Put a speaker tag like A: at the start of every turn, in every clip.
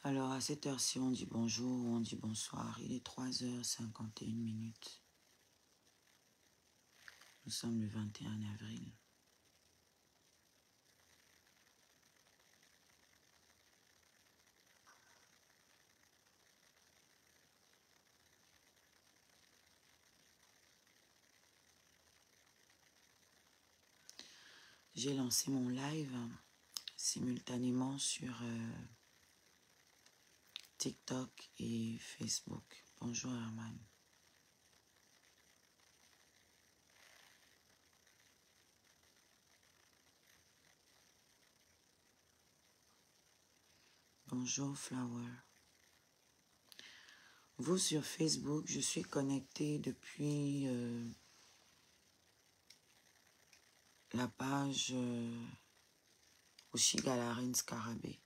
A: Alors, à cette heure-ci, on dit bonjour, on dit bonsoir. Il est 3h51. Nous sommes le 21 avril. J'ai lancé mon live simultanément sur TikTok et Facebook. Bonjour Herman. Bonjour Flower. Vous sur Facebook, je suis connectée depuis la page Oshigalarine Scarabée.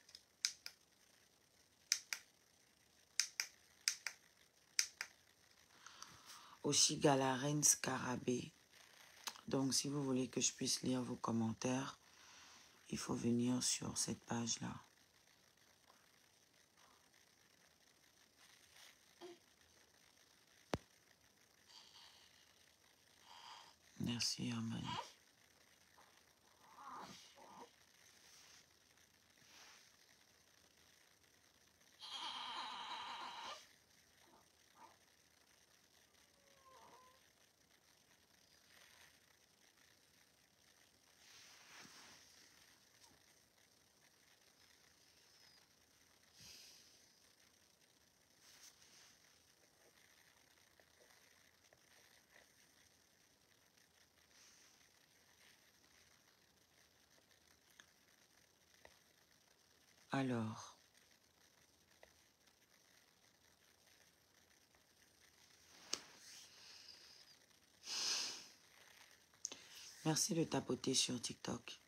A: Oshigalarine Scarabée. Donc, si vous voulez que je puisse lire vos commentaires, il faut venir sur cette page-là. Merci, Herman. Alors, merci de tapoter sur TikTok.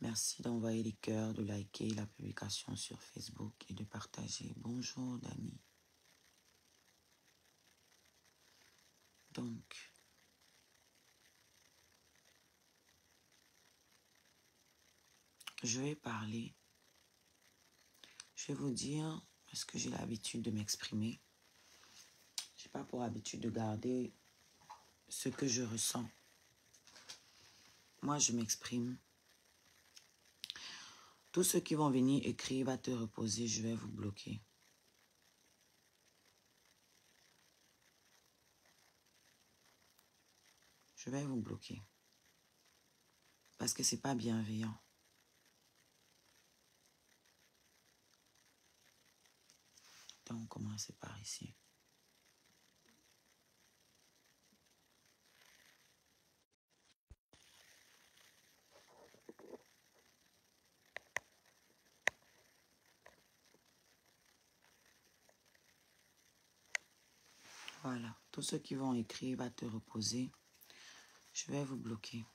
A: Merci d'envoyer les cœurs, de liker la publication sur Facebook et de partager. Bonjour, Dani. Donc, je vais parler. Je vais vous dire, parce que j'ai l'habitude de m'exprimer. Je n'ai pas pour habitude de garder ce que je ressens. Moi, je m'exprime. Tous ceux qui vont venir écrire, va te reposer, je vais vous bloquer. Je vais vous bloquer. Parce que ce n'est pas bienveillant. Donc, on commence par ici. Voilà. Tous ceux qui vont écrire, va te reposer. Je vais vous bloquer.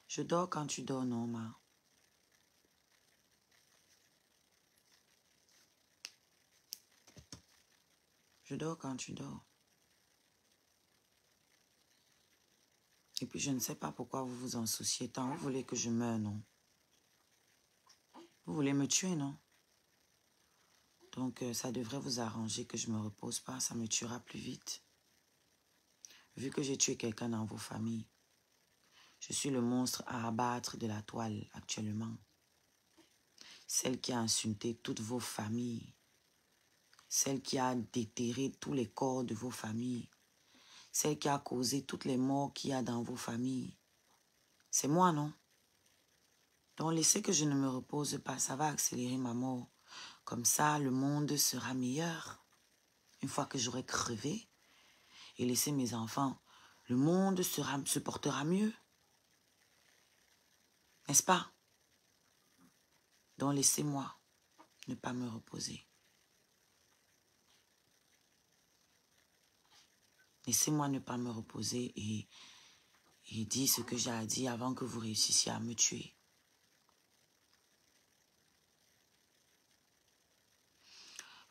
A: Je dors quand tu dors, Norma. Je dors quand tu dors. Et puis, je ne sais pas pourquoi vous vous en souciez tant. Vous voulez que je meure, non? Vous voulez me tuer, non? Donc, ça devrait vous arranger que je ne me repose pas. Ça me tuera plus vite. Vu que j'ai tué quelqu'un dans vos familles, je suis le monstre à abattre de la toile actuellement. Celle qui a insulté toutes vos familles. Celle qui a déterré tous les corps de vos familles. Celle qui a causé toutes les morts qu'il y a dans vos familles. C'est moi, non? Donc, laissez que je ne me repose pas. Ça va accélérer ma mort. Comme ça, le monde sera meilleur. Une fois que j'aurai crevé et laissé mes enfants, le monde se portera mieux. N'est-ce pas? Donc, laissez-moi ne pas me reposer. Laissez-moi ne pas me reposer et dire ce que j'ai à dire avant que vous réussissiez à me tuer.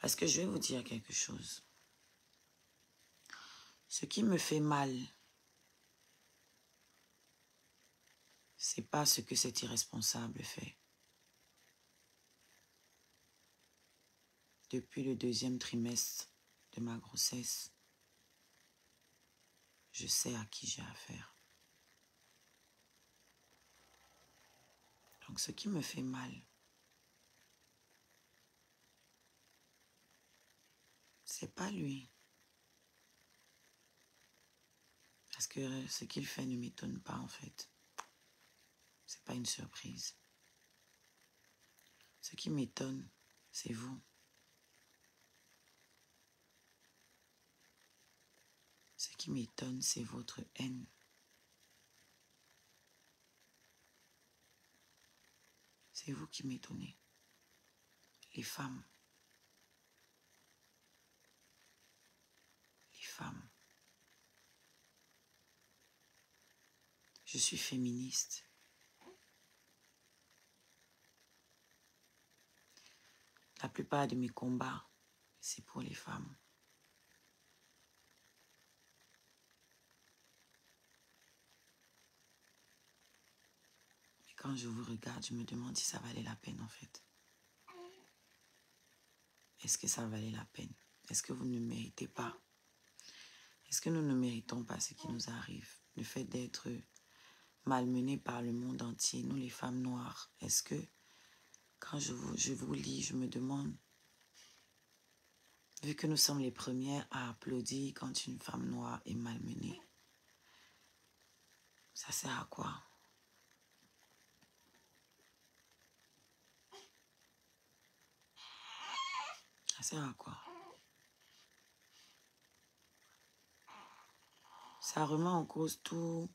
A: Parce que je vais vous dire quelque chose. Ce qui me fait mal, c'est pas ce que cet irresponsable fait. Depuis le 2e trimestre de ma grossesse, je sais à qui j'ai affaire. Donc ce qui me fait mal, c'est pas lui. Parce que ce qu'il fait ne m'étonne pas en fait. C'est pas une surprise. Ce qui m'étonne, c'est vous. Ce qui m'étonne, c'est votre haine. C'est vous qui m'étonnez. Les femmes. Les femmes. Je suis féministe. La plupart de mes combats, c'est pour les femmes. Mais quand je vous regarde, je me demande si ça valait la peine en fait. Est-ce que ça valait la peine? Est-ce que vous ne méritez pas? Est-ce que nous ne méritons pas ce qui nous arrive? Le fait d'être malmenés par le monde entier, nous les femmes noires. Est-ce que quand je vous lis, je me demande, vu que nous sommes les premières à applaudir quand une femme noire est malmenée, ça sert à quoi? Ça sert à quoi? Ça remet en cause tout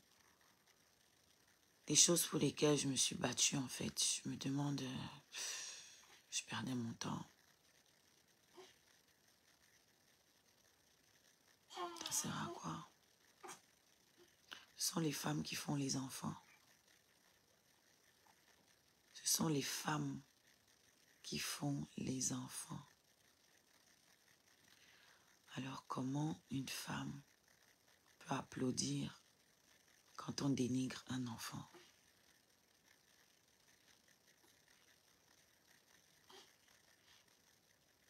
A: les choses pour lesquelles je me suis battue en fait. Je me demande, je perdais mon temps. Ça sert à quoi? Ce sont les femmes qui font les enfants. Ce sont les femmes qui font les enfants. Alors comment une femme peut applaudir quand on dénigre un enfant?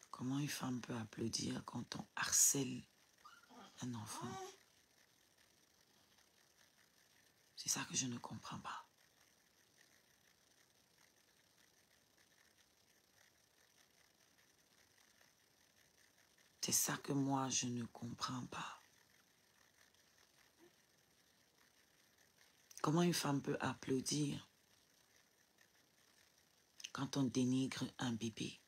A: Comment une femme peut applaudir quand on harcèle un enfant? C'est ça que je ne comprends pas. C'est ça que moi, je ne comprends pas. Comment une femme peut applaudir quand on dénigre un bébé?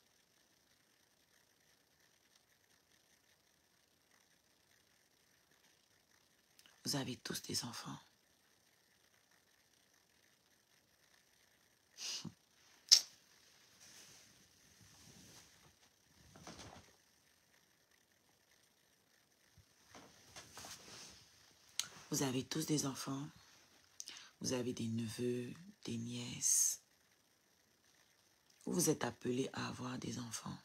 A: Vous avez tous des enfants. Vous avez tous des enfants. Vous avez des neveux, des nièces. Vous êtes appelés à avoir des enfants.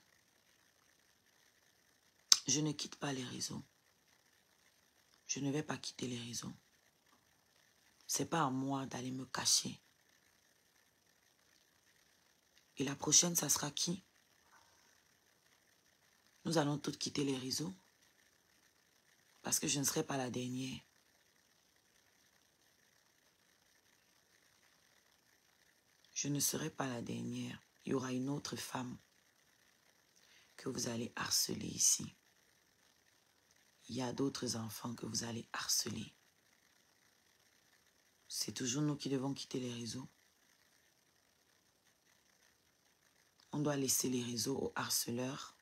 A: Je ne quitte pas les réseaux. Je ne vais pas quitter les réseaux. C'est pas à moi d'aller me cacher. Et la prochaine, ça sera qui? Nous allons toutes quitter les réseaux. Parce que je ne serai pas la dernière. Je ne serai pas la dernière. Il y aura une autre femme que vous allez harceler ici. Il y a d'autres enfants que vous allez harceler. C'est toujours nous qui devons quitter les réseaux. On doit laisser les réseaux aux harceleurs.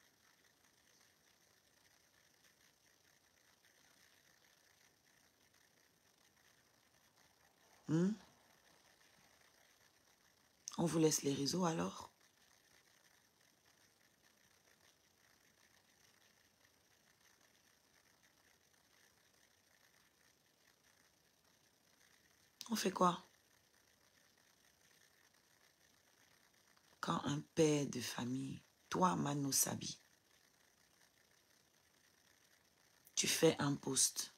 A: On vous laisse les réseaux alors? On fait quoi? Quand un père de famille, toi Mano Sabi, tu fais un post,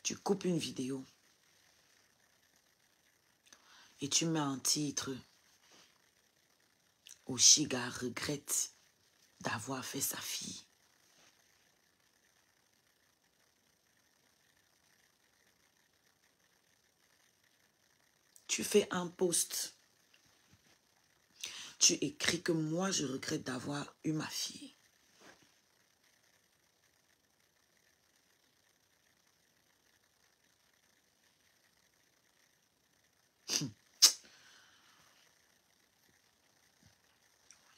A: tu coupes une vidéo et tu mets un titre Oshiga regrette d'avoir fait sa fille. Tu fais un post. Tu écris que moi, je regrette d'avoir eu ma fille.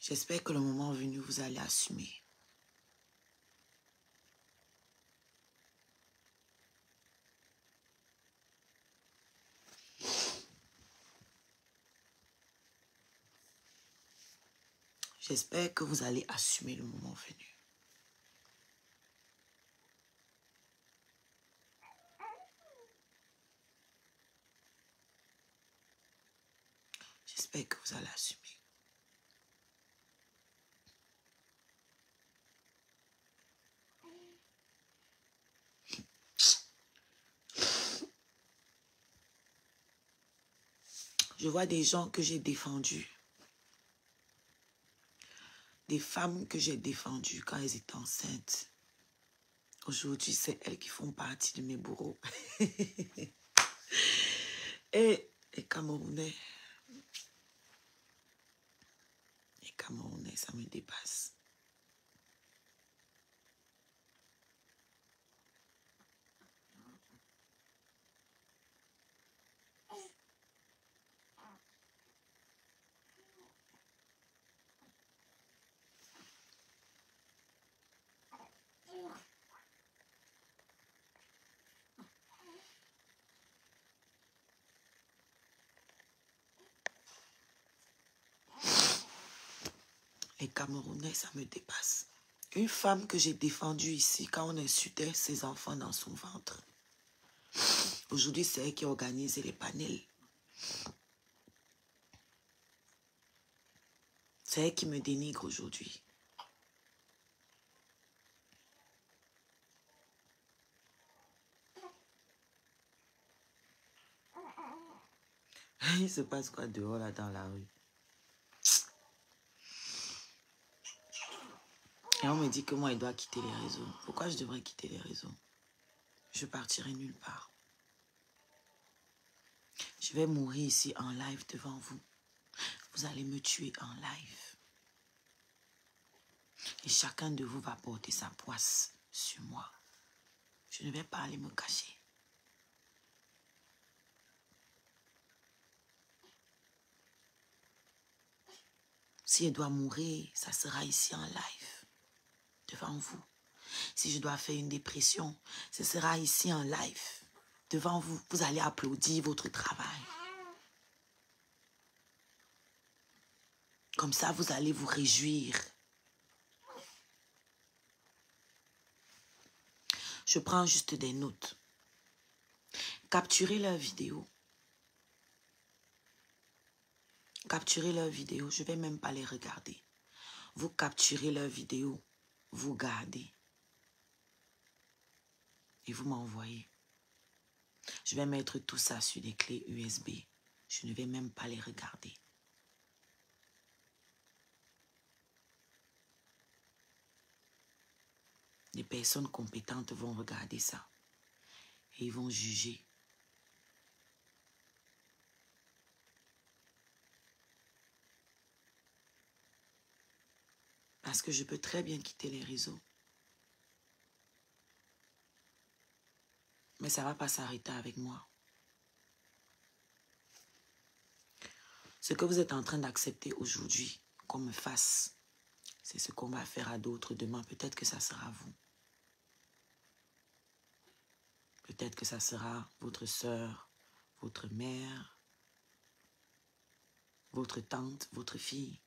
A: J'espère que le moment venu, vous allez assumer. J'espère que vous allez assumer le moment venu. J'espère que vous allez assumer. Je vois des gens que j'ai défendus. Des femmes que j'ai défendues quand elles étaient enceintes. Aujourd'hui, c'est elles qui font partie de mes bourreaux. Et les Camerounais. Les Camerounais, ça me dépasse. Les Camerounais, ça me dépasse. Une femme que j'ai défendue ici quand on insultait ses enfants dans son ventre. Aujourd'hui, c'est elle qui organise les panels. C'est elle qui me dénigre aujourd'hui. Il se passe quoi dehors là dans la rue? Et on me dit que moi, je dois quitter les réseaux. Pourquoi je devrais quitter les réseaux? Je partirai nulle part. Je vais mourir ici en live devant vous. Vous allez me tuer en live. Et chacun de vous va porter sa poisse sur moi. Je ne vais pas aller me cacher. Si je dois mourir, ça sera ici en live, devant vous. Si je dois faire une dépression, ce sera ici en live, devant vous. Vous allez applaudir votre travail. Comme ça, vous allez vous réjouir. Je prends juste des notes. Capturez leurs vidéos. Capturez leurs vidéos. Je ne vais même pas les regarder. Vous capturez leurs vidéos. Vous gardez. Et vous m'envoyez. Je vais mettre tout ça sur des clés USB. Je ne vais même pas les regarder. Les personnes compétentes vont regarder ça. Et ils vont juger. Parce que je peux très bien quitter les réseaux. Mais ça ne va pas s'arrêter avec moi. Ce que vous êtes en train d'accepter aujourd'hui, qu'on me fasse, c'est ce qu'on va faire à d'autres demain. Peut-être que ça sera vous. Peut-être que ça sera votre sœur, votre mère, votre tante, votre fille.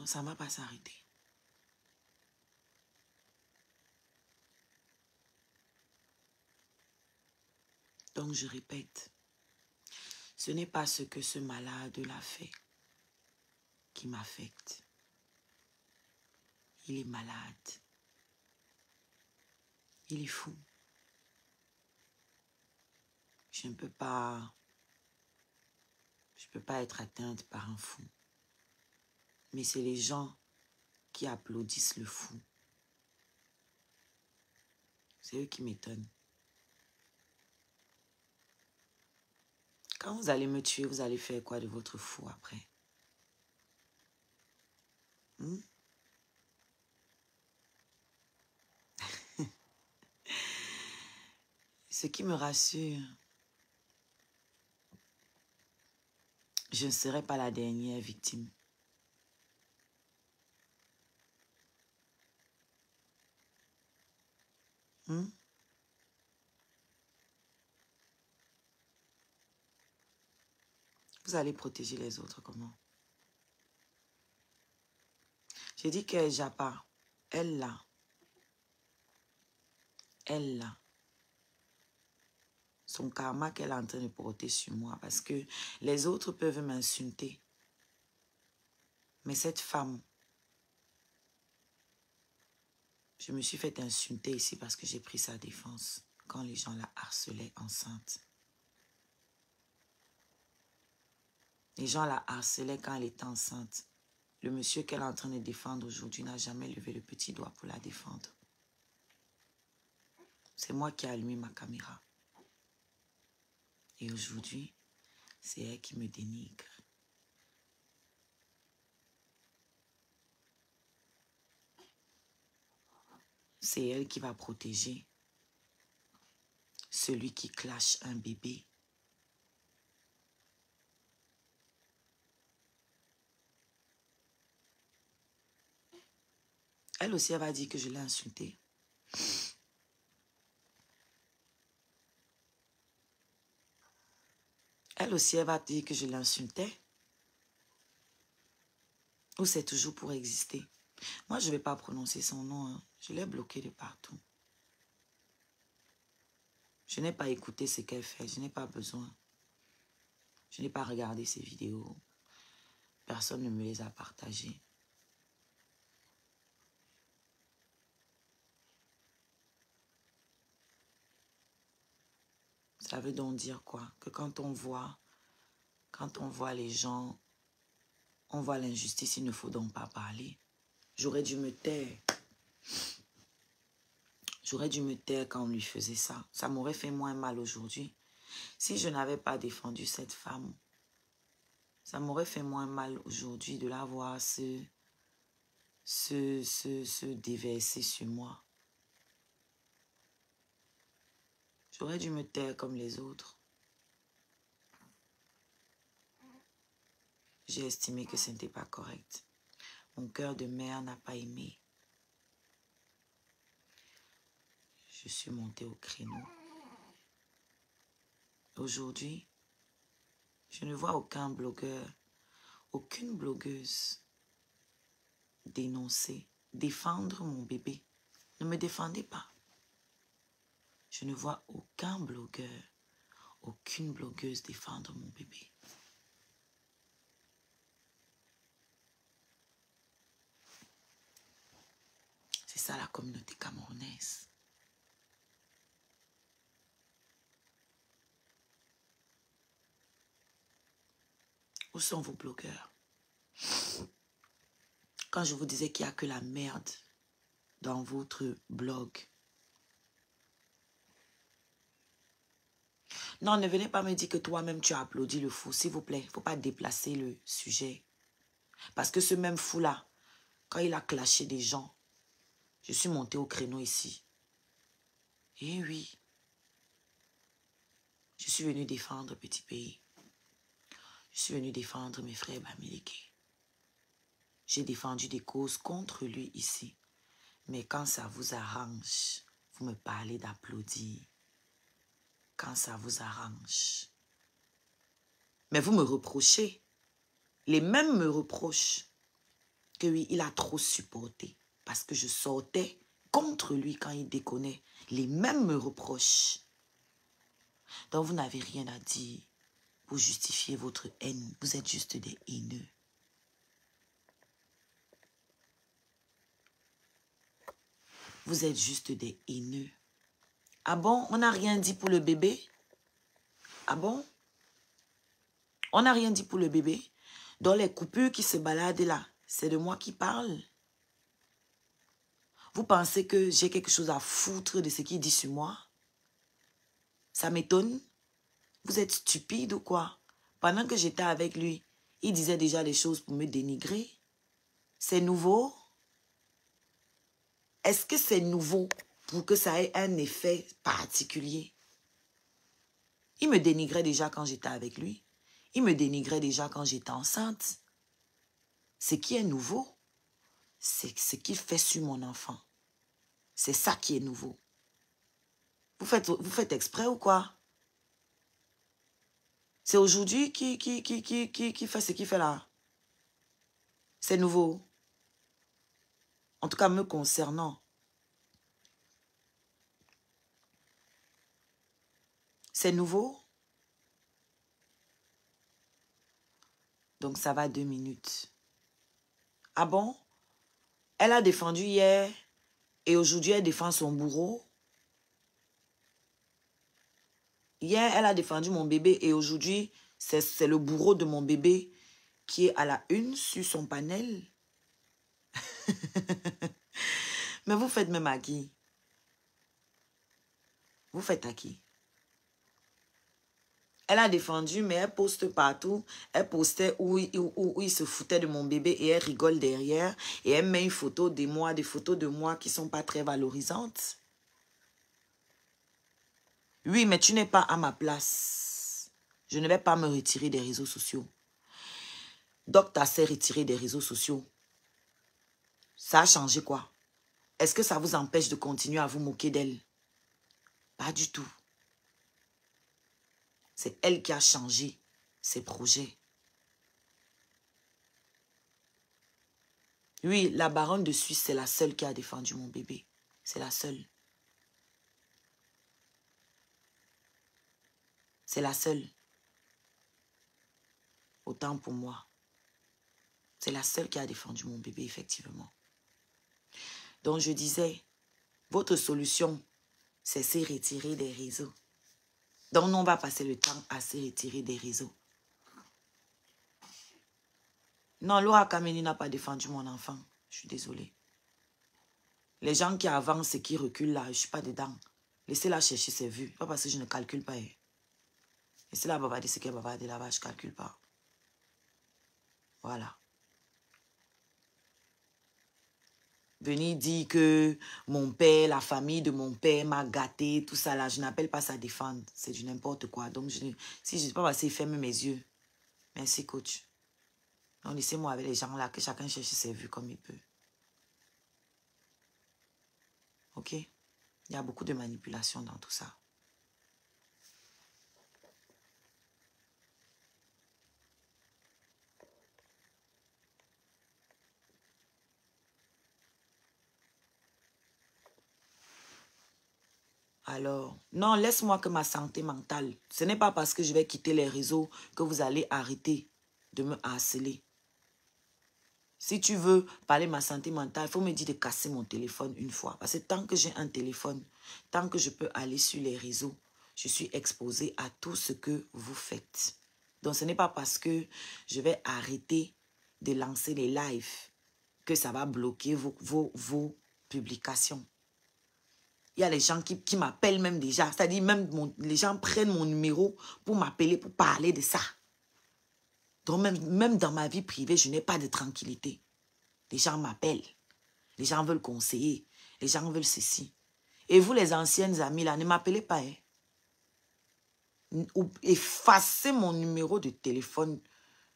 A: Ça ne va pas s'arrêter. Donc je répète, ce n'est pas ce que ce malade-là fait qui m'affecte. Il est malade. Il est fou. Je ne peux pas Je ne peux pas être atteinte par un fou. Mais c'est les gens qui applaudissent le fou. C'est eux qui m'étonnent. Quand vous allez me tuer, vous allez faire quoi de votre fou après? Ce qui me rassure, je ne serai pas la dernière victime. Vous allez protéger les autres comment? J'ai dit qu'elle Japa, elle là, son karma qu'elle est en train de porter sur moi, parce que les autres peuvent m'insulter. Mais cette femme, je me suis fait insulter ici parce que j'ai pris sa défense quand les gens la harcelaient enceinte. Les gens la harcelaient quand elle était enceinte. Le monsieur qu'elle est en train de défendre aujourd'hui n'a jamais levé le petit doigt pour la défendre. C'est moi qui ai allumé ma caméra. Et aujourd'hui, c'est elle qui me dénigre. C'est elle qui va protéger celui qui clash un bébé. Elle aussi, elle va dire que je l'ai insultée. Elle aussi, elle va dire que je l'insultais. Ou c'est toujours pour exister. Moi, je ne vais pas prononcer son nom. Hein. Je l'ai bloqué de partout. Je n'ai pas écouté ce qu'elle fait. Je n'ai pas besoin. Je n'ai pas regardé ses vidéos. Personne ne me les a partagées. Ça veut donc dire quoi? Que quand on voit les gens, on voit l'injustice, il ne faut donc pas parler. J'aurais dû me taire. J'aurais dû me taire quand on lui faisait ça. Ça m'aurait fait moins mal aujourd'hui. Si je n'avais pas défendu cette femme, ça m'aurait fait moins mal aujourd'hui de la voir se déverser sur moi. J'aurais dû me taire comme les autres. J'ai estimé que ce n'était pas correct. Mon cœur de mère n'a pas aimé. Je suis montée au créneau. Aujourd'hui, je ne vois aucun blogueur, aucune blogueuse dénoncer, défendre mon bébé. Ne me défendez pas. Je ne vois aucun blogueur, aucune blogueuse défendre mon bébé. C'est ça la communauté camerounaise. Où sont vos blogueurs? Quand je vous disais qu'il n'y a que la merde dans votre blog. Non, ne venez pas me dire que toi-même tu as applaudi le fou. S'il vous plaît, il ne faut pas déplacer le sujet. Parce que ce même fou-là, quand il a clashé des gens, je suis montée au créneau ici. Eh oui. Je suis venue défendre Petit Pays. Je suis venue défendre mes frères Bamileke. J'ai défendu des causes contre lui ici. Mais quand ça vous arrange, vous me parlez d'applaudir. Quand ça vous arrange. Mais vous me reprochez. Les mêmes me reprochent que oui, il a trop supporté. Parce que je sortais contre lui quand il déconnait. Les mêmes me reprochent. Donc vous n'avez rien à dire pour justifier votre haine. Vous êtes juste des haineux. Vous êtes juste des haineux. Ah bon, on n'a rien dit pour le bébé? Ah bon? On n'a rien dit pour le bébé. Dans les coupures qui se baladent là, c'est de moi qui parle. Vous pensez que j'ai quelque chose à foutre de ce qu'il dit sur moi? Ça m'étonne. Vous êtes stupide ou quoi? Pendant que j'étais avec lui, il disait déjà des choses pour me dénigrer. C'est nouveau? Est-ce que c'est nouveau pour que ça ait un effet particulier? Il me dénigrait déjà quand j'étais avec lui. Il me dénigrait déjà quand j'étais enceinte. Ce qui est nouveau, c'est ce qu'il fait sur mon enfant. C'est ça qui est nouveau. Vous faites exprès ou quoi? C'est aujourd'hui qui fait ce qu'il fait là. C'est nouveau. En tout cas, me concernant. C'est nouveau. Donc, ça va 2 minutes. Ah bon? Elle a défendu hier et aujourd'hui, elle défend son bourreau. Hier, elle a défendu mon bébé et aujourd'hui, c'est le bourreau de mon bébé qui est à la une sur son panel. Mais vous faites même à qui? Vous faites à qui? Elle a défendu, mais elle poste partout. Elle postait où il se foutait de mon bébé et elle rigole derrière. Et elle met une photo de moi, des photos de moi qui ne sont pas très valorisantes. Oui, mais tu n'es pas à ma place. Je ne vais pas me retirer des réseaux sociaux. Docteur s'est retiré des réseaux sociaux. Ça a changé quoi? Est-ce que ça vous empêche de continuer à vous moquer d'elle? Pas du tout. C'est elle qui a changé ses projets. Oui, la baronne de Suisse, c'est la seule qui a défendu mon bébé. C'est la seule. C'est la seule. Autant pour moi. C'est la seule qui a défendu mon bébé, effectivement. Donc, je disais, votre solution, c'est se retirer des réseaux. Donc, nous, on va passer le temps à se retirer des réseaux. Non, Laura Kameni n'a pas défendu mon enfant. Je suis désolée. Les gens qui avancent et qui reculent là, je ne suis pas dedans. Laissez-la chercher ses vues. Pas parce que je ne calcule pas. Laissez-la bavarder ce qu'elle bavarde là-bas, je ne calcule pas. Voilà. Venir dire que mon père, la famille de mon père m'a gâté, tout ça là, je n'appelle pas ça défendre. C'est du n'importe quoi. Donc, si je ne sais pas passer, ferme mes yeux. Merci, coach. Donc, laissez-moi avec les gens là, que chacun cherche ses vues comme il peut. Ok? Il y a beaucoup de manipulation dans tout ça. Alors, non, laisse-moi que ma santé mentale. Ce n'est pas parce que je vais quitter les réseaux que vous allez arrêter de me harceler. Si tu veux parler de ma santé mentale, il faut me dire de casser mon téléphone une fois. Parce que tant que j'ai un téléphone, tant que je peux aller sur les réseaux, je suis exposée à tout ce que vous faites. Donc, ce n'est pas parce que je vais arrêter de lancer les lives que ça va bloquer vos publications. Il y a les gens qui m'appellent même déjà. C'est-à-dire même les gens prennent mon numéro pour m'appeler, pour parler de ça. Donc même dans ma vie privée, je n'ai pas de tranquillité. Les gens m'appellent. Les gens veulent conseiller. Les gens veulent ceci. Et vous, les anciennes amies, là, ne m'appelez pas. Hein. Effacez mon numéro de téléphone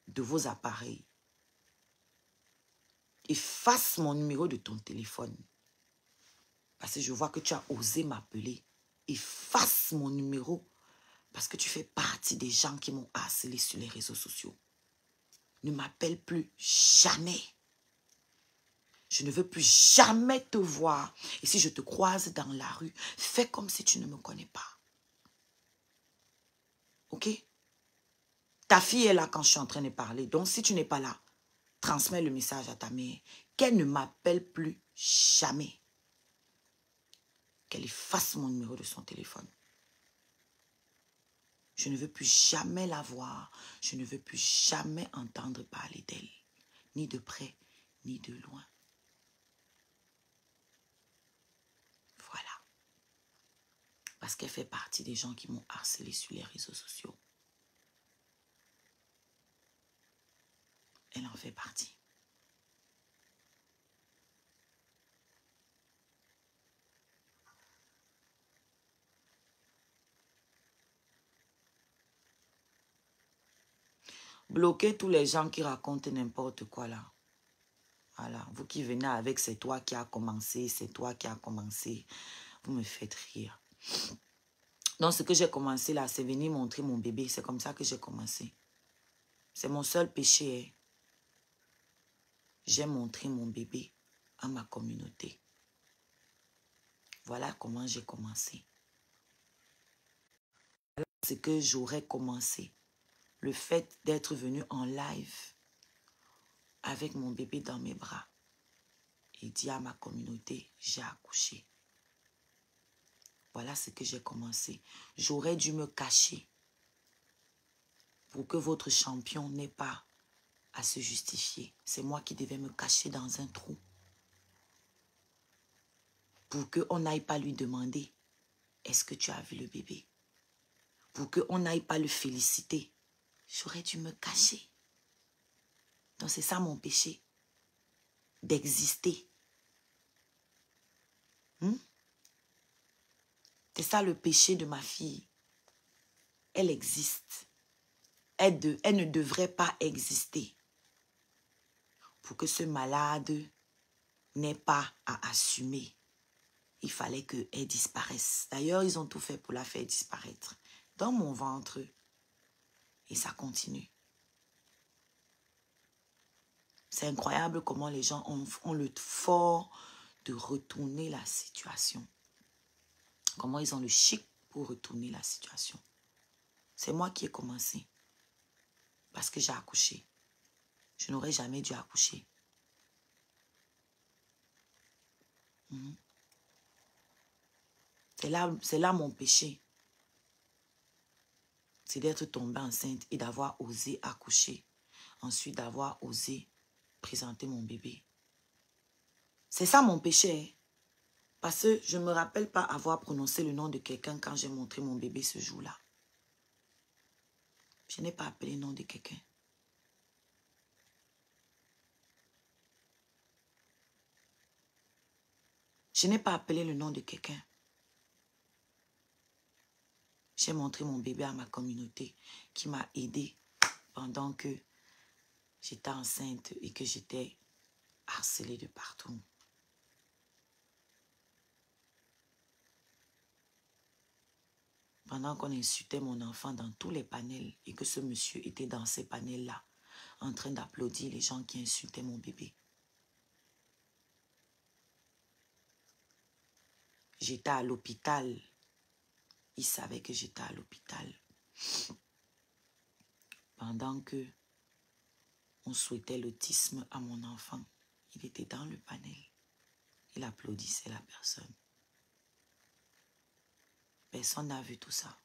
A: de vos appareils. Efface mon numéro de ton téléphone. Parce que je vois que tu as osé m'appeler. Efface mon numéro. Parce que tu fais partie des gens qui m'ont harcelé sur les réseaux sociaux. Ne m'appelle plus jamais. Je ne veux plus jamais te voir. Et si je te croise dans la rue, fais comme si tu ne me connais pas. Ok? Ta fille est là quand je suis en train de parler. Donc, si tu n'es pas là, transmets le message à ta mère. Qu'elle ne m'appelle plus jamais. Qu'elle efface mon numéro de son téléphone. Je ne veux plus jamais la voir. Je ne veux plus jamais entendre parler d'elle. Ni de près, ni de loin. Voilà. Parce qu'elle fait partie des gens qui m'ont harcelé sur les réseaux sociaux. Elle en fait partie. Bloquez tous les gens qui racontent n'importe quoi là. Voilà, vous qui venez avec c'est toi qui as commencé, c'est toi qui as commencé. Vous me faites rire. Donc ce que j'ai commencé là, c'est venir montrer mon bébé. C'est comme ça que j'ai commencé. C'est mon seul péché. Hein. J'ai montré mon bébé à ma communauté. Voilà comment j'ai commencé. Voilà ce que j'aurais commencé. Le fait d'être venu en live avec mon bébé dans mes bras et dire à ma communauté, j'ai accouché. Voilà ce que j'ai commencé. J'aurais dû me cacher pour que votre champion n'ait pas à se justifier. C'est moi qui devais me cacher dans un trou. Pour qu'on n'aille pas lui demander, est-ce que tu as vu le bébé? Pour qu'on n'aille pas le féliciter. J'aurais dû me cacher. Donc c'est ça mon péché. D'exister. C'est ça le péché de ma fille. Elle existe. Elle ne devrait pas exister. Pour que ce malade n'ait pas à assumer. Il fallait qu'elle disparaisse. D'ailleurs, ils ont tout fait pour la faire disparaître. Dans mon ventre. Et ça continue. C'est incroyable comment les gens ont le fort de retourner la situation. Comment ils ont le chic pour retourner la situation. C'est moi qui ai commencé. Parce que j'ai accouché. Je n'aurais jamais dû accoucher. C'est là mon péché. C'est d'être tombée enceinte et d'avoir osé accoucher. Ensuite, d'avoir osé présenter mon bébé. C'est ça mon péché. Hein? Parce que je ne me rappelle pas avoir prononcé le nom de quelqu'un quand j'ai montré mon bébé ce jour-là. Je n'ai pas appelé le nom de quelqu'un. Je n'ai pas appelé le nom de quelqu'un. J'ai montré mon bébé à ma communauté qui m'a aidé pendant que j'étais enceinte et que j'étais harcelée de partout. Pendant qu'on insultait mon enfant dans tous les panels et que ce monsieur était dans ces panels-là, en train d'applaudir les gens qui insultaient mon bébé. J'étais à l'hôpital. Il savait que j'étais à l'hôpital. Pendant que on souhaitait l'autisme à mon enfant, il était dans le panel. Il applaudissait la personne. Personne n'a vu tout ça.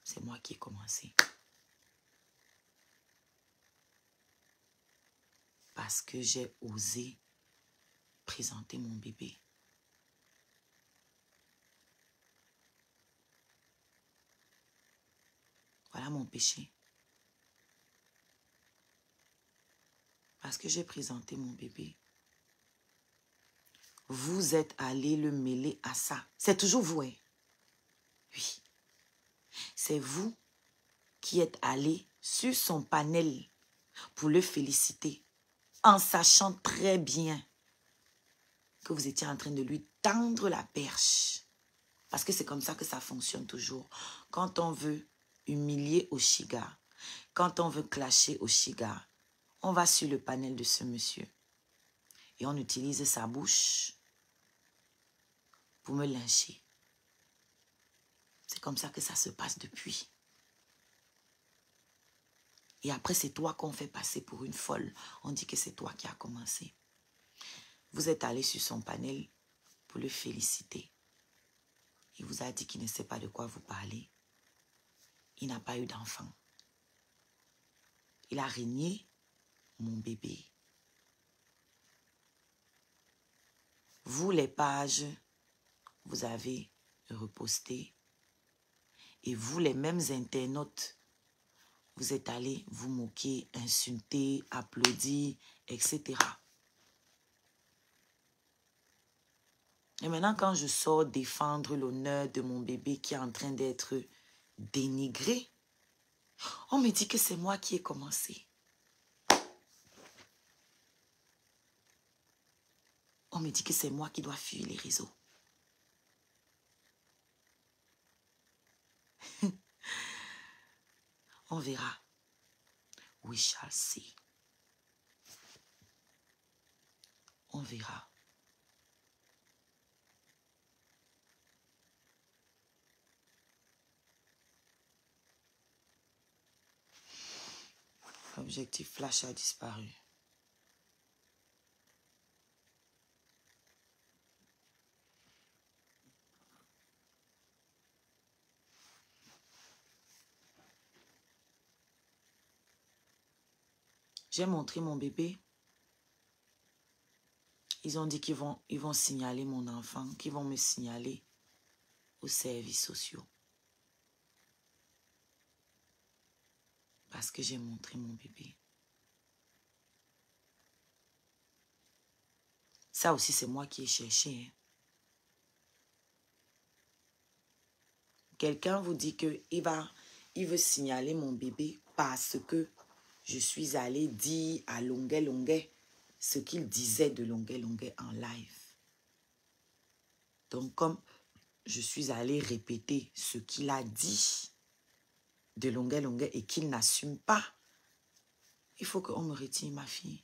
A: C'est moi qui ai commencé. Parce que j'ai osé présenter mon bébé. Voilà mon péché. Parce que j'ai présenté mon bébé. Vous êtes allé le mêler à ça. C'est toujours vous, hein? Oui. C'est vous qui êtes allé sur son panel pour le féliciter, en sachant très bien que vous étiez en train de lui tendre la perche. Parce que c'est comme ça que ça fonctionne toujours. Quand on veut humilier Oshiga, quand on veut clasher Oshiga, on va sur le panel de ce monsieur et on utilise sa bouche pour me lyncher. C'est comme ça que ça se passe depuis. Et après, c'est toi qu'on fait passer pour une folle. On dit que c'est toi qui as commencé. Vous êtes allé sur son panel pour le féliciter. Il vous a dit qu'il ne sait pas de quoi vous parlez. Il n'a pas eu d'enfant. Il a régné mon bébé. Vous, les pages, vous avez reposté. Et vous, les mêmes internautes, vous êtes allés vous moquer, insulter, applaudir, etc. Et maintenant, quand je sors défendre l'honneur de mon bébé qui est en train d'être dénigré, on me dit que c'est moi qui ai commencé. On me dit que c'est moi qui dois fuir les réseaux. On verra. We shall see. On verra. L'objectif flash a disparu. J'ai montré mon bébé. Ils ont dit qu'ils vont signaler mon enfant, qu'ils vont me signaler aux services sociaux. Parce que j'ai montré mon bébé. Ça aussi, c'est moi qui ai cherché. Hein. Quelqu'un vous dit qu'il veut signaler mon bébé parce que je suis allée dire à Longuet Longuet ce qu'il disait de Longuet Longuet en live. Donc, comme je suis allée répéter ce qu'il a dit de Longuet Longuet et qu'il n'assume pas, il faut qu'on me retire ma fille.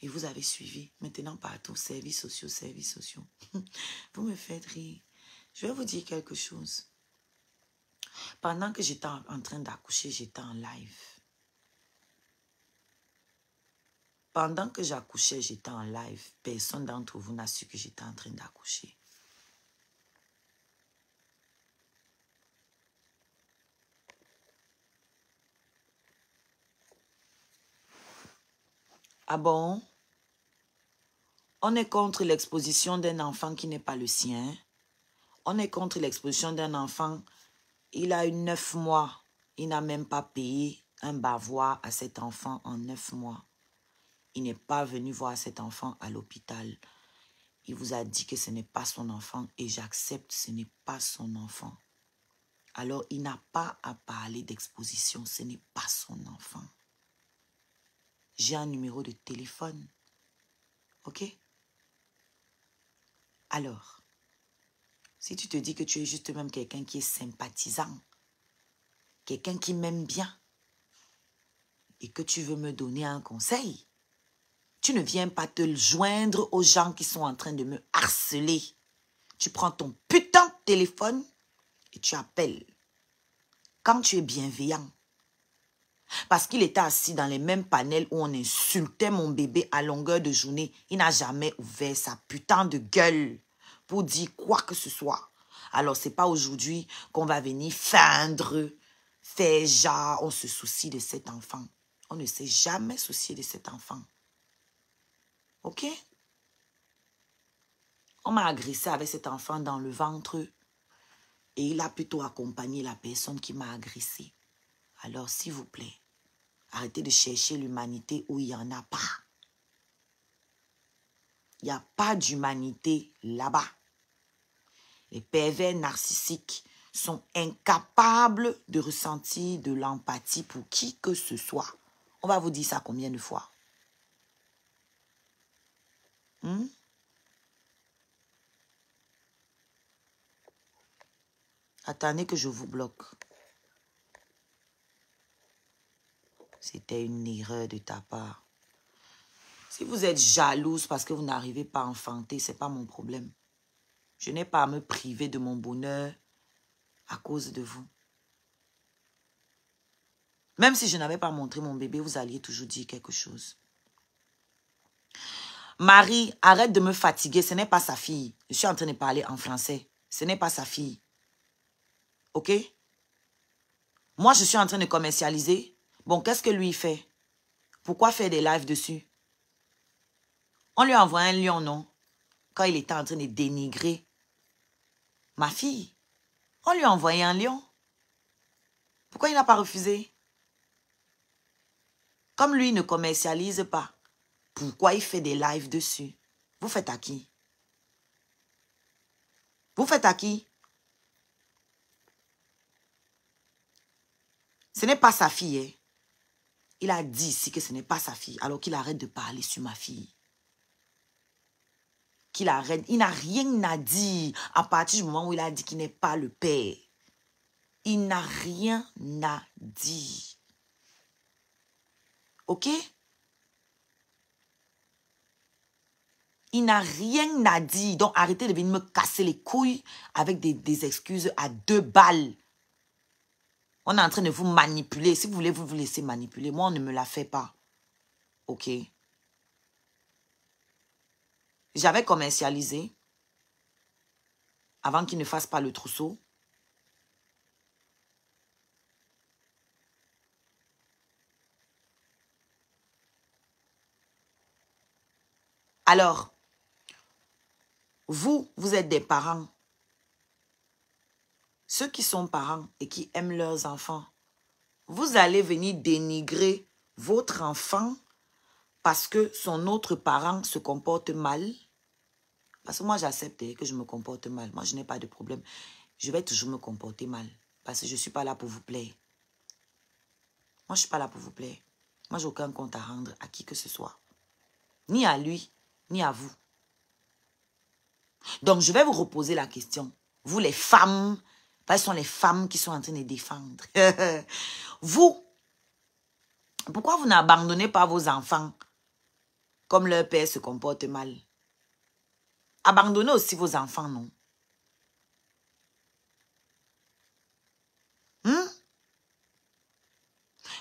A: Et vous avez suivi. Maintenant, partout, services sociaux, services sociaux. Vous me faites rire. Je vais vous dire quelque chose. Pendant que j'étais en train d'accoucher, j'étais en live. Pendant que j'accouchais, j'étais en live. Personne d'entre vous n'a su que j'étais en train d'accoucher. Ah bon? On est contre l'exposition d'un enfant qui n'est pas le sien. On est contre l'exposition d'un enfant. Il a eu 9 mois. Il n'a même pas payé un bavoir à cet enfant en 9 mois. Il n'est pas venu voir cet enfant à l'hôpital. Il vous a dit que ce n'est pas son enfant et j'accepte, ce n'est pas son enfant. Alors, il n'a pas à parler d'exposition, ce n'est pas son enfant. J'ai un numéro de téléphone. Ok? Alors, si tu te dis que tu es juste même quelqu'un qui est sympathisant, quelqu'un qui m'aime bien, et que tu veux me donner un conseil, tu ne viens pas te joindre aux gens qui sont en train de me harceler. Tu prends ton putain de téléphone et tu appelles. Quand tu es bienveillant. Parce qu'il était assis dans les mêmes panels où on insultait mon bébé à longueur de journée. Il n'a jamais ouvert sa putain de gueule pour dire quoi que ce soit. Alors, c'est pas aujourd'hui qu'on va venir feindre, faire genre, on se soucie de cet enfant. On ne s'est jamais soucié de cet enfant. Ok? On m'a agressé avec cet enfant dans le ventre et il a plutôt accompagné la personne qui m'a agressé. Alors, s'il vous plaît, arrêtez de chercher l'humanité où il n'y en a pas. Il n'y a pas d'humanité là-bas. Les pervers narcissiques sont incapables de ressentir de l'empathie pour qui que ce soit. On va vous dire ça combien de fois? Attendez que je vous bloque. C'était une erreur de ta part. Si vous êtes jalouse parce que vous n'arrivez pas à enfanter, ce n'est pas mon problème. Je n'ai pas à me priver de mon bonheur à cause de vous. Même si je n'avais pas montré mon bébé, vous alliez toujours dire quelque chose. Marie, arrête de me fatiguer. Ce n'est pas sa fille. Je suis en train de parler en français. Ce n'est pas sa fille. OK? Moi, je suis en train de commercialiser. Bon, qu'est-ce que lui fait? Pourquoi faire des lives dessus? On lui a envoyé un lion, non? Quand il était en train de dénigrer ma fille. On lui a envoyé un lion. Pourquoi il n'a pas refusé? Comme lui ne commercialise pas, pourquoi il fait des lives dessus? Vous faites à qui? Vous faites à qui? Ce n'est pas sa fille. Hein? Il a dit ici que ce n'est pas sa fille, alors qu'il arrête de parler sur ma fille. Qu'il arrête. Il n'a rien à dire à partir du moment où il a dit qu'il n'est pas le père. Il n'a rien à dire. OK? Il n'a rien à dire. Donc, arrêtez de venir me casser les couilles avec des excuses à 2 balles. On est en train de vous manipuler. Si vous voulez, vous laissez manipuler. Moi, on ne me la fait pas. OK? J'avais commercialisé avant qu'il ne fasse pas le trousseau. Alors, vous êtes des parents. Ceux qui sont parents et qui aiment leurs enfants, vous allez venir dénigrer votre enfant parce que son autre parent se comporte mal. Parce que moi, j'accepte que je me comporte mal. Moi, je n'ai pas de problème. Je vais toujours me comporter mal. Parce que je ne suis pas là pour vous plaire. Moi, je ne suis pas là pour vous plaire. Moi, je n'ai aucun compte à rendre à qui que ce soit. Ni à lui, ni à vous. Donc, je vais vous reposer la question. Vous, les femmes, parce que ce sont les femmes qui sont en train de défendre. Vous, pourquoi vous n'abandonnez pas vos enfants comme leur père se comporte mal? Abandonnez aussi vos enfants, non?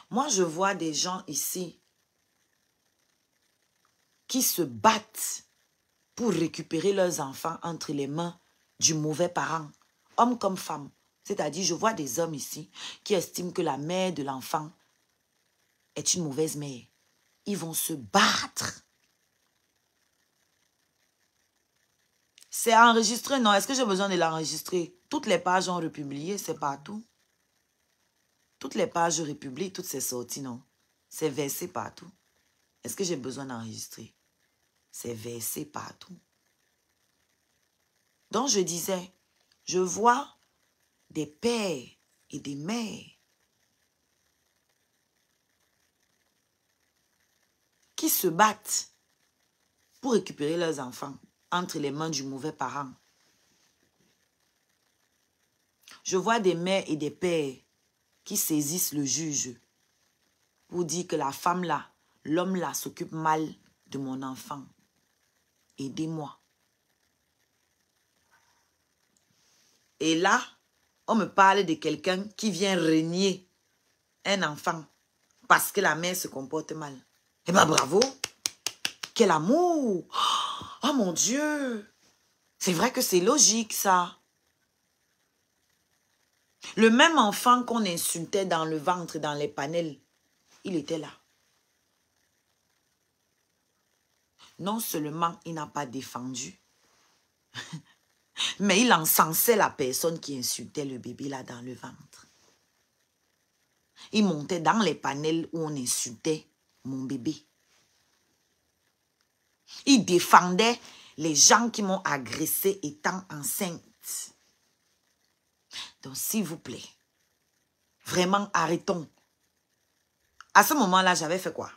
A: Moi, je vois des gens ici qui se battent pour récupérer leurs enfants entre les mains du mauvais parent, homme comme femme. C'est-à-dire, je vois des hommes ici qui estiment que la mère de l'enfant est une mauvaise mère. Ils vont se battre. C'est enregistré, non? Est-ce que j'ai besoin de l'enregistrer? Toutes les pages ont republié, c'est partout. Toutes les pages republient, toutes ces sorties, non? C'est versé partout. Est-ce que j'ai besoin d'enregistrer? C'est versé partout. Donc, je disais, je vois des pères et des mères qui se battent pour récupérer leurs enfants entre les mains du mauvais parent. Je vois des mères et des pères qui saisissent le juge pour dire que la femme là, l'homme là s'occupe mal de mon enfant. Aidez-moi. Et là, on me parle de quelqu'un qui vient régner un enfant parce que la mère se comporte mal. Eh bien, bravo! Quel amour! Oh mon Dieu! C'est vrai que c'est logique, ça. Le même enfant qu'on insultait dans le ventre, dans les panels, il était là. Non seulement il n'a pas défendu, mais il encensait la personne qui insultait le bébé là dans le ventre. Il montait dans les panels où on insultait mon bébé. Il défendait les gens qui m'ont agressé étant enceinte. Donc, s'il vous plaît, vraiment, arrêtons. À ce moment-là, j'avais fait quoi?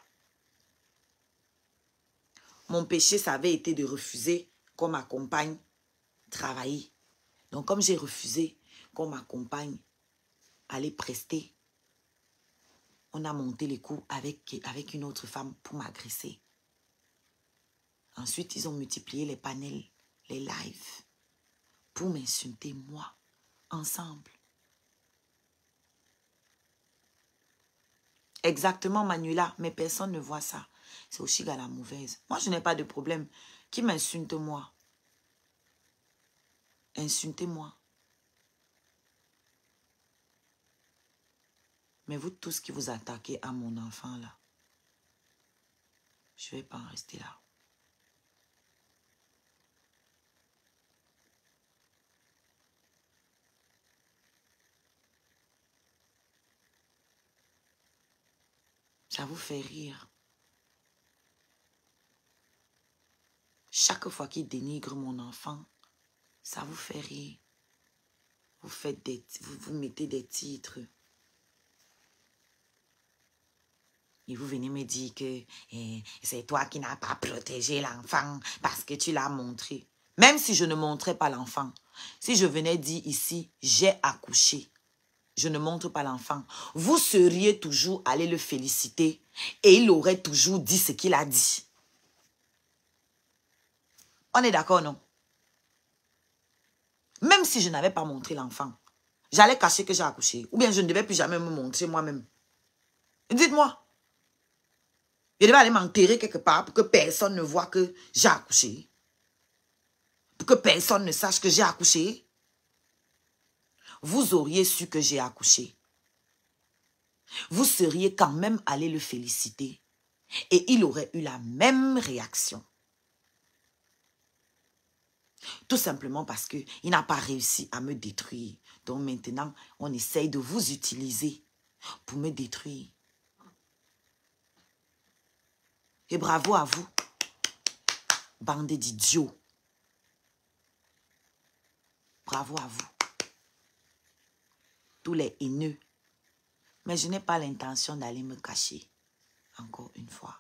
A: Mon péché, ça avait été de refuser qu'on m'accompagne travailler. Donc, comme j'ai refusé qu'on m'accompagne aller prester, on a monté les coups avec une autre femme pour m'agresser. Ensuite, ils ont multiplié les panels, les lives, pour m'insulter, moi, ensemble. Exactement, Manuela, mais personne ne voit ça. c'est Oshiga la mauvaise. Moi, je n'ai pas de problème. Qui m'insulte, moi? Insultez-moi. Mais vous tous qui vous attaquez à mon enfant, là, je ne vais pas en rester là. Ça vous fait rire. Chaque fois qu'il dénigre mon enfant, ça vous fait rire. Vous mettez des titres. Et vous venez me dire que c'est toi qui n'as pas protégé l'enfant parce que tu l'as montré. Même si je ne montrais pas l'enfant, si je venais dire ici, j'ai accouché, je ne montre pas l'enfant, vous seriez toujours allé le féliciter et il aurait toujours dit ce qu'il a dit. On est d'accord, non? Même si je n'avais pas montré l'enfant, j'allais cacher que j'ai accouché. Ou bien je ne devais plus jamais me montrer moi-même. Dites-moi. Je devais aller m'enterrer quelque part pour que personne ne voit que j'ai accouché. Pour que personne ne sache que j'ai accouché. Vous auriez su que j'ai accouché. Vous seriez quand même allé le féliciter. Et il aurait eu la même réaction. Tout simplement parce qu'il n'a pas réussi à me détruire. Donc maintenant, on essaye de vous utiliser pour me détruire. Et bravo à vous, bande d'idiots. Bravo à vous. Tous les haineux. Mais je n'ai pas l'intention d'aller me cacher. Encore une fois.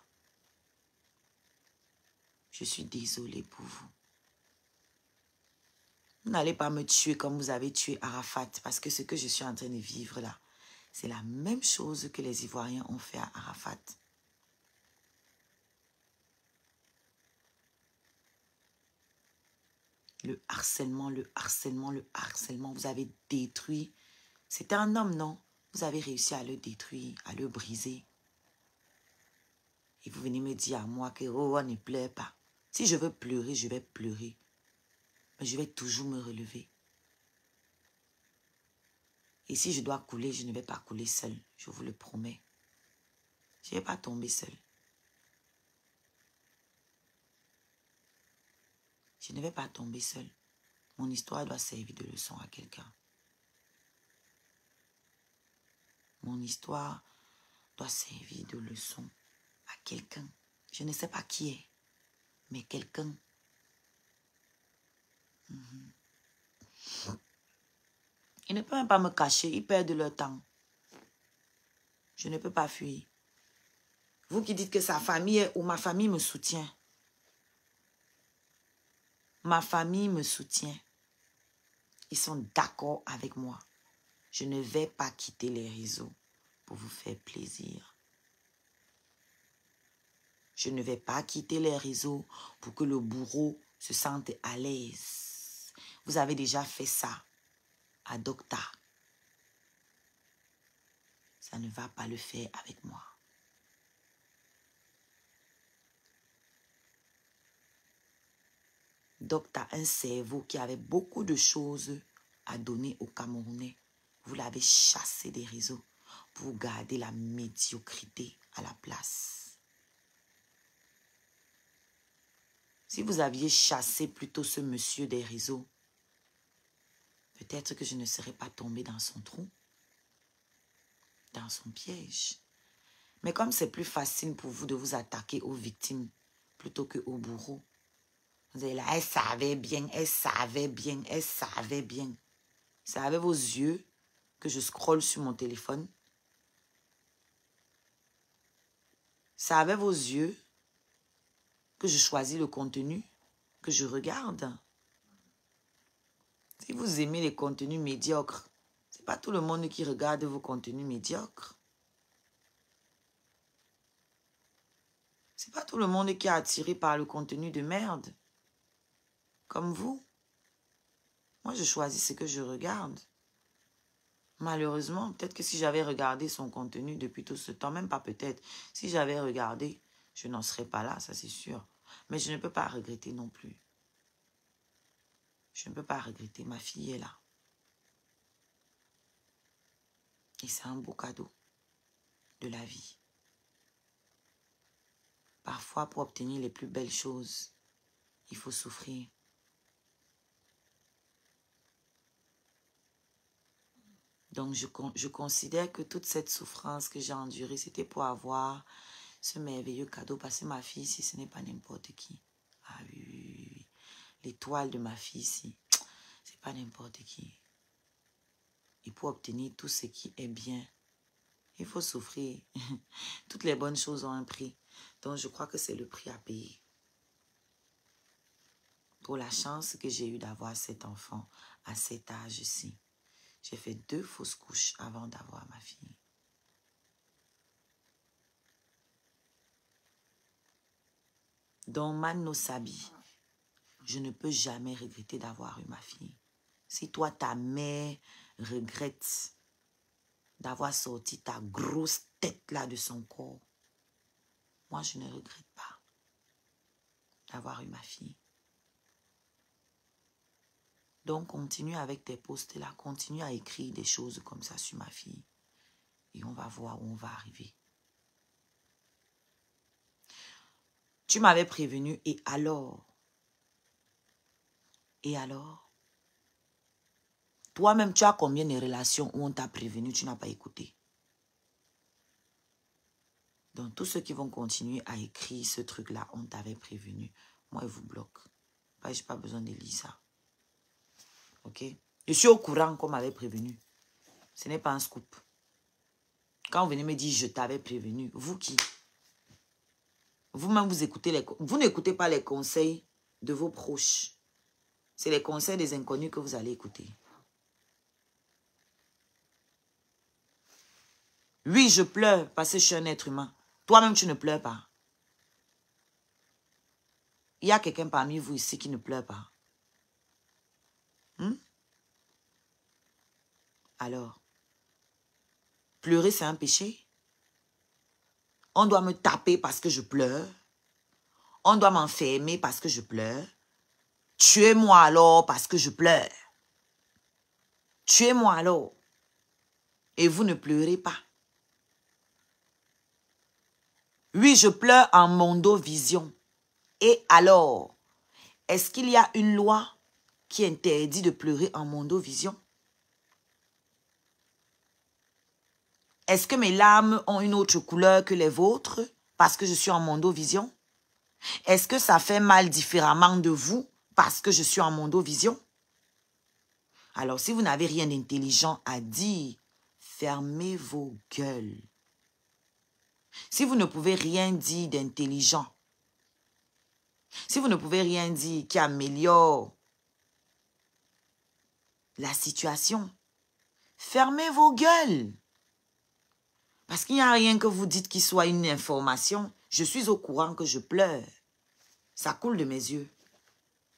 A: Je suis désolée pour vous. Vous n'allez pas me tuer comme vous avez tué Arafat. Parce que ce que je suis en train de vivre là, c'est la même chose que les Ivoiriens ont fait à Arafat. Le harcèlement, le harcèlement, le harcèlement. Vous avez détruit. C'était un homme, non? Vous avez réussi à le détruire, à le briser. Et vous venez me dire à moi que oh, on ne pleure pas. Si je veux pleurer, je vais pleurer. Mais je vais toujours me relever. Et si je dois couler, je ne vais pas couler seul. Je vous le promets. Je ne vais pas tomber seul. Je ne vais pas tomber seul. Mon histoire doit servir de leçon à quelqu'un. Mon histoire doit servir de leçon à quelqu'un. Je ne sais pas qui est, mais quelqu'un. Ils ne peuvent même pas me cacher, ils perdent leur temps. Je ne peux pas fuir. Vous qui dites que sa famille est où, ma famille me soutient. Ma famille me soutient. Ils sont d'accord avec moi. Je ne vais pas quitter les réseaux pour vous faire plaisir. Je ne vais pas quitter les réseaux pour que le bourreau se sente à l'aise. Vous avez déjà fait ça à Docta. Ça ne va pas le faire avec moi. Docta, un cerveau qui avait beaucoup de choses à donner aux Camerounais. Vous l'avez chassé des réseaux pour garder la médiocrité à la place. Si vous aviez chassé plutôt ce monsieur des réseaux, peut-être que je ne serais pas tombée dans son trou, dans son piège. Mais comme c'est plus facile pour vous de vous attaquer aux victimes plutôt qu'aux bourreaux, vous êtes là, elle savait bien, elle savait bien, elle savait bien. C'est avec vos yeux que je scrolle sur mon téléphone. C'est avec vos yeux que je choisis le contenu que je regarde. Si vous aimez les contenus médiocres, ce n'est pas tout le monde qui regarde vos contenus médiocres. Ce n'est pas tout le monde qui est attiré par le contenu de merde. Comme vous. Moi, je choisis ce que je regarde. Malheureusement, peut-être que si j'avais regardé son contenu depuis tout ce temps, même pas peut-être, si j'avais regardé, je n'en serais pas là, ça c'est sûr. Mais je ne peux pas regretter non plus. Je ne peux pas regretter, ma fille est là. Et c'est un beau cadeau de la vie. Parfois, pour obtenir les plus belles choses, il faut souffrir. Donc, je considère que toute cette souffrance que j'ai endurée, c'était pour avoir ce merveilleux cadeau. Parce que ma fille ici, ce n'est pas n'importe qui. Ah oui, oui, oui, oui. L'étoile de ma fille ici, c'est pas n'importe qui. Et pour obtenir tout ce qui est bien, il faut souffrir. Toutes les bonnes choses ont un prix. Donc, je crois que c'est le prix à payer. Pour la chance que j'ai eue d'avoir cet enfant à cet âge-ci. J'ai fait 2 fausses couches avant d'avoir ma fille. Donc, Mano Sabi, je ne peux jamais regretter d'avoir eu ma fille. Si toi, ta mère regrette d'avoir sorti ta grosse tête là de son corps, moi, je ne regrette pas d'avoir eu ma fille. Donc, continue avec tes posts là, continue à écrire des choses comme ça sur ma fille. Et on va voir où on va arriver. Tu m'avais prévenu, et alors? Et alors? Toi-même, tu as combien de relations où on t'a prévenu, tu n'as pas écouté? Donc, tous ceux qui vont continuer à écrire ce truc-là, on t'avait prévenu. Moi, je vous bloque. Je n'ai pas besoin de lire ça. Ok? Je suis au courant qu'on m'avait prévenu. Ce n'est pas un scoop. Quand vous venez me dire je t'avais prévenu, vous qui? Vous-même, vous n'écoutez pas les conseils de vos proches. C'est les conseils des inconnus que vous allez écouter. Oui, je pleure parce que je suis un être humain. Toi-même, tu ne pleures pas. Il y a quelqu'un parmi vous ici qui ne pleure pas. Alors, pleurer, c'est un péché? On doit me taper parce que je pleure? On doit m'enfermer parce que je pleure? Tuez-moi alors parce que je pleure. Tuez-moi alors. Et vous ne pleurez pas. Oui, je pleure en mondovision. Et alors, est-ce qu'il y a une loi qui interdit de pleurer en mondovision? Est-ce que mes larmes ont une autre couleur que les vôtres parce que je suis en mondovision? Est-ce que ça fait mal différemment de vous parce que je suis en mondovision? Alors, si vous n'avez rien d'intelligent à dire, fermez vos gueules. Si vous ne pouvez rien dire d'intelligent, si vous ne pouvez rien dire qui améliore la situation, fermez vos gueules. Parce qu'il n'y a rien que vous dites qui soit une information. Je suis au courant que je pleure. Ça coule de mes yeux.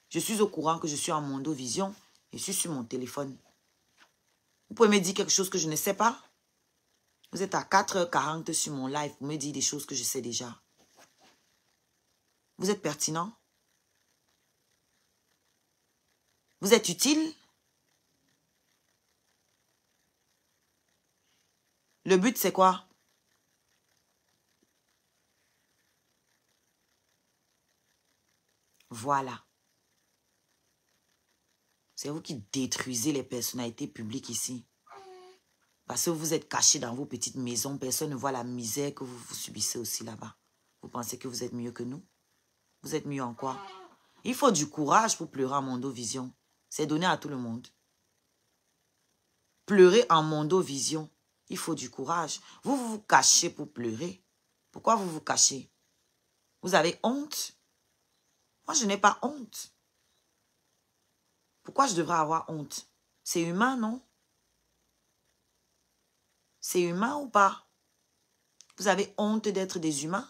A: Je suis au courant que je suis en mondovision et je suis sur mon téléphone. Vous pouvez me dire quelque chose que je ne sais pas? Vous êtes à 4h40 sur mon live pour me dire des choses que je sais déjà. Vous êtes pertinent? Vous êtes utile? Le but, c'est quoi? Voilà. C'est vous qui détruisez les personnalités publiques ici. Parce que vous êtes cachés dans vos petites maisons. Personne ne voit la misère que vous subissez aussi là-bas. Vous pensez que vous êtes mieux que nous? Vous êtes mieux en quoi? Il faut du courage pour pleurer en mondovision. C'est donné à tout le monde. Pleurer en mondovision, il faut du courage. Vous vous cachez pour pleurer. Pourquoi vous vous cachez? Vous avez honte? Moi, je n'ai pas honte. Pourquoi je devrais avoir honte? C'est humain, non? C'est humain ou pas? Vous avez honte d'être des humains?